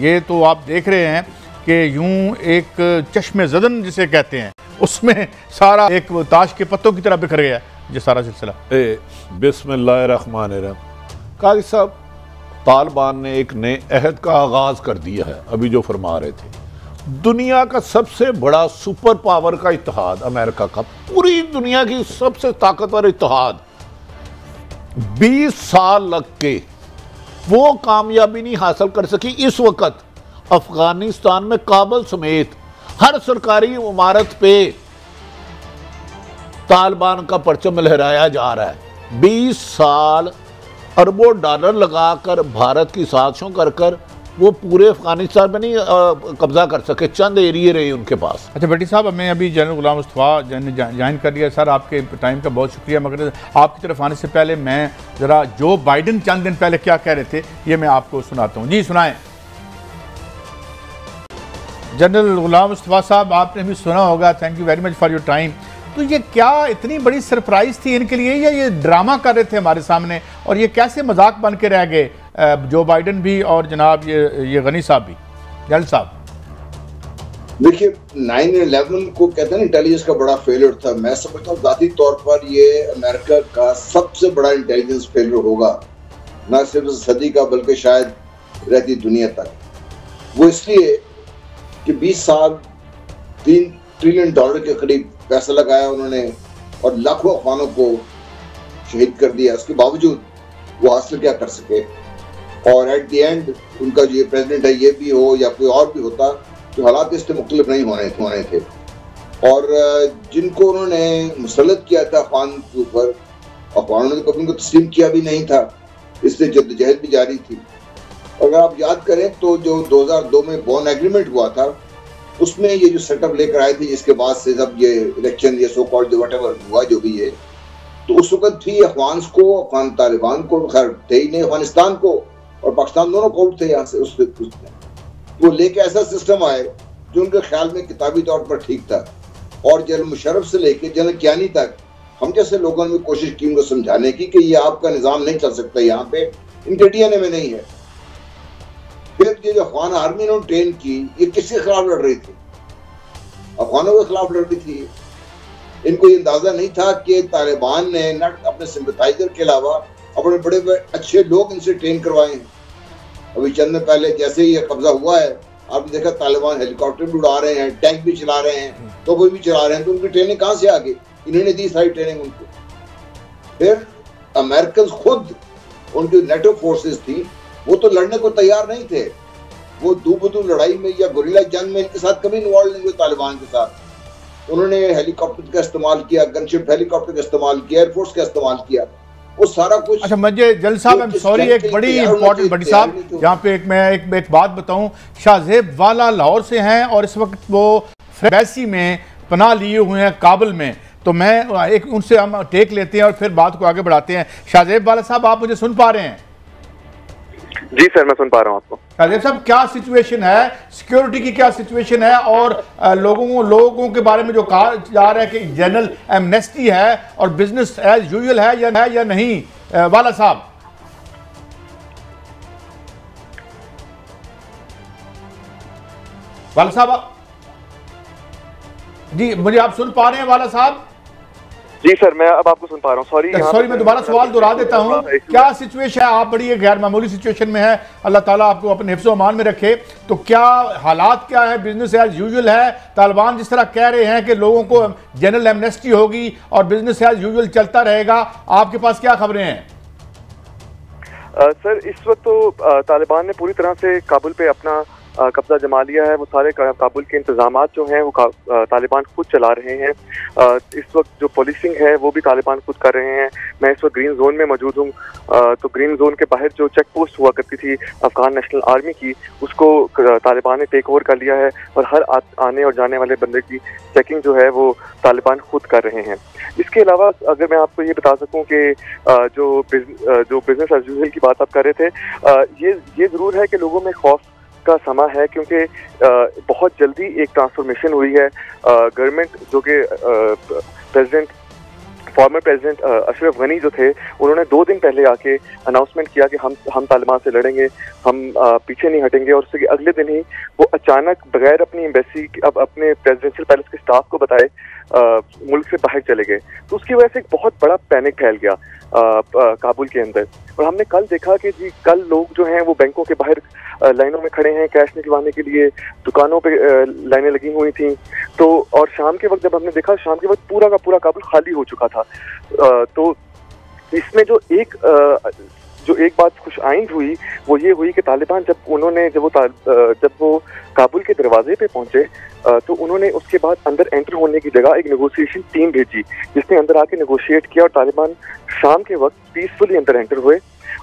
ये तो आप देख रहे हैं कि यूं एक चश्मे ज़दन जिसे कहते हैं उसमें सारा एक ताश के पत्तों की तरह बिखर गया ये सारा सिलसिला। बिस्मिल्लाहिर्रहमानिर्रहीम। काजी साहब, तालिबान ने एक नए अहद का आगाज़ कर दिया है। अभी जो फरमा रहे थे, दुनिया का सबसे बड़ा सुपर पावर का इत्तेहाद, अमेरिका का, पूरी दुनिया की सबसे ताकतवर इत्तेहाद, 20 साल लग के वो कामयाबी नहीं हासिल कर सकी। इस वक्त अफगानिस्तान में काबुल समेत हर सरकारी इमारत पे तालिबान का परचम लहराया जा रहा है। 20 साल अरबों डॉलर लगाकर भारत की साजिशों कर कर वो पूरे अफगानिस्तान में नहीं कब्जा कर सके, चंद एरिए रहे उनके पास। अच्छा भट्टी साहब, हमें अभी जनरल गुलाम मुस्तफ़ा ज्वाइन कर लिया। सर आपके टाइम का बहुत शुक्रिया, मगर आपकी तरफ आने से पहले मैं ज़रा जो बाइडन चंद दिन पहले क्या कह रहे थे ये मैं आपको सुनाता हूँ। जी सुनाएं। जनरल गुलाम मुस्तफ़ा साहब, आपने भी सुना होगा, thank you very much for your time. तो ये क्या इतनी बड़ी सरप्राइज़ थी इनके लिए या ये ड्रामा कर रहे थे हमारे सामने, और ये कैसे मजाक बन के रह गए जो बाइडन भी और जनाब ये गनी साहब भी? जनरल साहब देखिए, 9/11 को कहते हैं इंटेलिजेंस का बड़ा फेलियर था। मैं समझता हूँ ज़ाती तौर पर ये अमेरिका का सबसे बड़ा इंटेलिजेंस फेलियर होगा, ना सिर्फ सदी का बल्कि शायद रहती दुनिया तक। वो इसलिए कि 20 साल $3 ट्रिलियन के करीब पैसा लगाया उन्होंने और लाखों अफगानों को शहीद कर दिया। उसके बावजूद वो हासिल क्या कर सके, और एट द एंड उनका जो ये प्रेसिडेंट है ये भी हो या कोई और भी होता तो हालात इससे मुख्तलिफ नहीं होने थे। और जिनको उन्होंने मुसल्लत किया था अफगान के ऊपर, अफगानों ने कभी उनको तस्लीम किया भी नहीं था, इससे जद्दोजहद भी जारी थी। अगर आप याद करें तो जो 2002 में बॉन एग्रीमेंट हुआ था उसमें ये जो सेटअप लेकर आए थे, जिसके बाद से जब ये इलेक्शन ये सो कॉल्ड व्हाटएवर हुआ जो भी है, तो उस वक्त भी अफगान को, अफगान तालिबान को, खैर थे ही नहीं, अफगानिस्तान को और पाकिस्तान दोनों को थे यहाँ से उसमें वो लेके ऐसा सिस्टम आए जो उनके ख्याल में किताबी तौर पर ठीक था। और जनरल मुशर्रफ से लेके जनरल कियानी तक हम जैसे लोगों ने कोशिश की उनको समझाने की कि ये आपका निज़ाम नहीं चल सकता, यहाँ पे इनके डीएनए में नहीं है। फिर ये जो अफगान आर्मी ने ट्रेन की, ये किसके खिलाफ लड़ रही थी? अफगानों के खिलाफ लड़ रही थी। इनको ये अंदाजा नहीं था कि तालिबान ने न अपने सिंपथाइजर के अलावा अपने बड़े बड़े अच्छे लोग इनसे ट्रेन करवाए हैं। अभी चंद दिन पहले जैसे ही ये कब्जा हुआ है, आपने देखा तालिबान हेलीकॉप्टर भी उड़ा रहे हैं, टैंक भी चला रहे हैं, तोपे भी चला रहे हैं। तो उनकी ट्रेनिंग कहाँ से आ गई? इन्होंने दी सारी ट्रेनिंग उनको। फिर अमेरिकन खुद, उनकी नेटो फोर्सेस थी, वो तो लड़ने को तैयार नहीं थे। वो दू लड़ाई में या गुरिल्ला जंग में इनके साथ कभी इन्वॉल्व नहीं हुए तालिबान के साथ। उन्होंने हेलीकॉप्टर का इस्तेमाल किया, गनशिप हेलीकॉप्टर का इस्तेमाल किया, एयरफोर्स का इस्तेमाल किया, वो सारा कुछ। अच्छा मुझे जल साहब, आई एम सॉरी, एक बड़ी इंपॉर्टेंट बड़ी साहब यहाँ पे एक बात बताऊं। शाहजेब वाला लाहौर से हैं और इस वक्त वो फ्रेसी में पनाह लिए हुए हैं काबुल में, तो मैं एक उनसे हम टेक लेते हैं और फिर बात को आगे बढ़ाते हैं। शाहजेब वाला साहब, आप मुझे सुन पा रहे हैं? जी सर, मैं सुन पा रहा हूँ आपको। शाहजेब साहब, क्या सिचुएशन है, सिक्योरिटी की क्या सिचुएशन है, और लोगों के बारे में जो कहा जा रहा है कि जनरल एमनेस्टी है और बिजनेस एज यूजुअल है या नहीं? वाला साहब जी, मुझे आप सुन पा रहे हैं वाला साहब? जी सर, मैं अब आपको सुन पा रहा हूँ। सॉरी, मैं दोबारा सवाल दोहरा देता हूँ। क्या सिचुएशन है? आप बड़ी गैर मामूली सिचुएशन में है, अल्लाह ताला आपको अपने हिफ्ज़ व अमान में रखे। तो क्या हालात क्या है? बिजनेस एज यूजुअल है? तालिबान जिस तरह कह रहे हैं कि लोगों को जनरल एमनेस्टी होगी और बिजनेस एज यूजुअल चलता रहेगा, आपके पास क्या खबरें हैं? सर, इस वक्त तो तालिबान ने पूरी तरह से काबुल पे अपना कब्जा जमा लिया है। वो सारे काबुल के इंतजामात जो हैं वो तालिबान खुद चला रहे हैं। इस वक्त जो पुलिसिंग है वो भी तालिबान खुद कर रहे हैं। मैं इस वक्त ग्रीन जोन में मौजूद हूँ। तो ग्रीन जोन के बाहर जो चेक पोस्ट हुआ करती थी अफगान नेशनल आर्मी की, उसको तालिबान ने टेक ओवर कर लिया है और हर आने और जाने वाले बंदे की चेकिंग जो है वो तालिबान खुद कर रहे हैं। इसके अलावा अगर मैं आपको ये बता सकूं कि जो बिजनेस एज यूजुअल की बात आप कर रहे थे, ये ज़रूर है कि लोगों में खौफ का समा है, क्योंकि बहुत जल्दी एक ट्रांसफॉर्मेशन हुई है। गवर्नमेंट जो कि president former president Ashraf Ghani जो थे, उन्होंने 2 दिन पहले आके अनाउंसमेंट किया कि हम तालिबान से लड़ेंगे, हम पीछे नहीं हटेंगे, और उसके अगले दिन ही वो अचानक बगैर अपनी एम्बेसी अब अपने प्रेसिडेंशियल पैलेस के स्टाफ को बताए मुल्क से बाहर चले गए। तो उसकी वजह से एक बहुत बड़ा पैनिक फैल गया काबुल के अंदर। और हमने कल देखा कि जी कल लोग जो हैं वो बैंकों के बाहर लाइनों में खड़े हैं कैश निकलवाने के लिए, दुकानों पे लाइनें लगी हुई थी। तो और शाम के वक्त जब हमने देखा, शाम के वक्त पूरा का पूरा काबुल खाली हो चुका था। तो इसमें जो एक बात खुश आइंद हुई वो ये हुई कि तालिबान जब वो काबुल के दरवाजे पे पहुंचे तो उन्होंने उसके बाद अंदर एंटर होने की जगह एक नेगोशिएशन टीम भेजी जिसने अंदर आके नेगोशिएट किया, और तालिबान शाम के वक्त पीसफुली अंदर एंटर हुए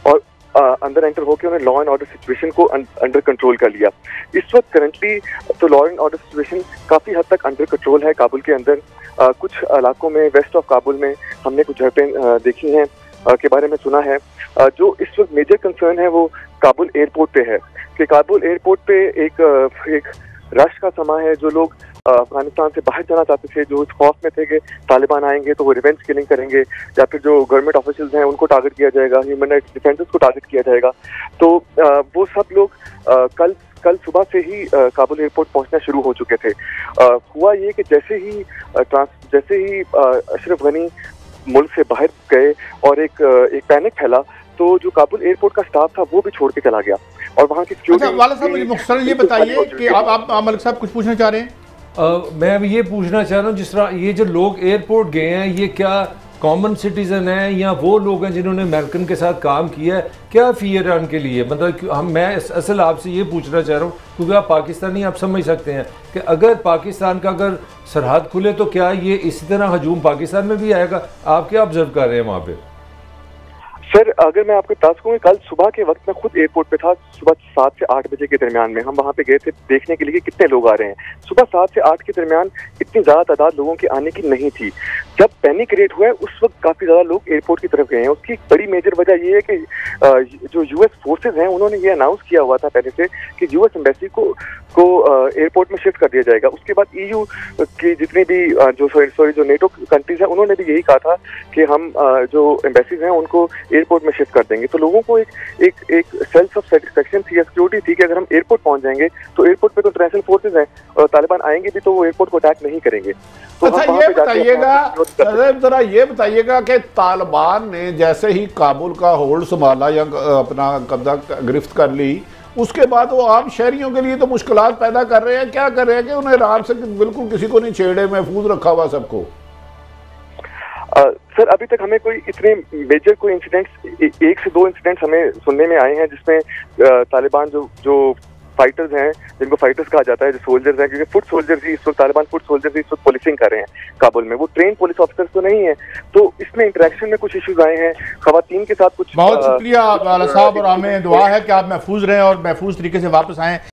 और अंदर एंटर होकर उन्होंने लॉ एंड ऑर्डर सिचुएशन को अंडर कंट्रोल कर लिया। इस वक्त करंटली तो लॉ एंड ऑर्डर सिचुएशन काफ़ी हद तक अंडर कंट्रोल है काबुल के अंदर। कुछ इलाकों में वेस्ट ऑफ काबुल में हमने कुछ झड़पें देखी हैं, के बारे में सुना है। जो इस वक्त मेजर कंसर्न है वो काबुल एयरपोर्ट पे है कि काबुल एयरपोर्ट पे एक रश का समा है। जो लोग अफगानिस्तान से बाहर जाना चाहते थे, जो इस खौफ में थे कि तालिबान आएंगे तो वो रिवेंज किलिंग करेंगे, या फिर जो गवर्नमेंट ऑफिशियल्स हैं उनको टारगेट किया जाएगा, ह्यूमन राइट्स डिफेंडर्स को टारगेट किया जाएगा। तो वो सब लोग कल सुबह से ही काबुल एयरपोर्ट पहुंचना शुरू हो चुके थे। हुआ ये कि जैसे ही अशरफ गनी मुल्क से बाहर गए और एक पैनिक फैला, तो जो काबुल एयरपोर्ट का स्टाफ था वो भी छोड़ के चला गया और वहाँ की सिक्योरिटी। वाला साहब मुझे मुख्तसर ये बताइए कि आप मलिक साहब कुछ पूछना चाह रहे हैं? मैं अब ये पूछना चाह रहा हूँ, जिस तरह ये जो लोग एयरपोर्ट गए हैं, ये क्या कॉमन सिटीजन हैं या वो लोग हैं जिन्होंने अमेरिकन के साथ काम किया है? क्या फियर है उनके लिए? मतलब मैं असल आपसे ये पूछना चाह रहा हूँ क्योंकि आप पाकिस्तानी, आप समझ सकते हैं कि अगर पाकिस्तान का अगर सरहद खुले तो क्या ये इसी तरह हजूम पाकिस्तान में भी आएगा? आप क्या ऑब्जर्व कर रहे हैं वहाँ पे? सर अगर मैं आपको बता सकूँ, कल सुबह के वक्त मैं खुद एयरपोर्ट पे था, सुबह 7 से 8 बजे के दरमियान में हम वहाँ पे गए थे देखने के लिए कितने लोग आ रहे हैं। सुबह 7 से 8 के दरमियान इतनी ज़्यादा तादाद लोगों की आने की नहीं थी। जब पैनिक क्रिएट हुआ है उस वक्त काफ़ी ज़्यादा लोग एयरपोर्ट की तरफ गए हैं। उसकी बड़ी मेजर वजह ये है कि जो यूएस फोर्सेज हैं उन्होंने ये अनाउंस किया हुआ था पहले से कि यूएस एम्बेसी को एयरपोर्ट में शिफ्ट कर दिया जाएगा। उसके बाद EU की जितनी भी जो नेटो कंट्रीज हैं उन्होंने भी यही कहा था कि हम जो एम्बेसीज हैं उनको एयरपोर्ट में शिफ्ट कर देंगे। तो लोगों को एक सेंस ऑफ सेटिस्फेक्शन थी, सिक्योरिटी थी कि अगर हम एयरपोर्ट पहुंच जाएंगे तो एयरपोर्ट पे तो इंटरनेशनल फोर्सेज हैं और तालिबान आएंगे भी तो वो एयरपोर्ट को अटैक नहीं करेंगे। तो अच्छा ये बताइएगा, जरा ये बताइएगा कि तालिबान ने जैसे ही काबुल का होल्ड संभाला या अपना कब्जा गिरफ्त कर ली, उसके बाद वो आम शहरियों के लिए तो मुश्किलात पैदा कर रहे हैं। क्या कर रहे हैं कि उन्हें आराम से बिल्कुल किसी को नहीं छेड़े, महफूज रखा हुआ सबको? सर अभी तक हमें कोई इतने मेजर कोई इंसिडेंट्स, 1 से 2 इंसिडेंट्स हमें सुनने में आए हैं जिसमें तालिबान जो फाइटर्स हैं, जिनको फाइटर्स कहा जाता है, जो सोल्जर्स हैं, क्योंकि फुट सोल्जर्स ही इस वक्त तालिबान फुट सोल्जर्स ही इस वक्त पुलिसिंग कर रहे हैं काबुल में, वो ट्रेन पुलिस ऑफिसर्स तो नहीं है। तो इसमें इंटरेक्शन में कुछ इश्यूज आए हैं खवातीन के साथ कुछ। बहुत शुक्रिया वाला साहब, और हमें दुआ है कि आप महफूज रहें और महफूज तरीके से वापस आएँ।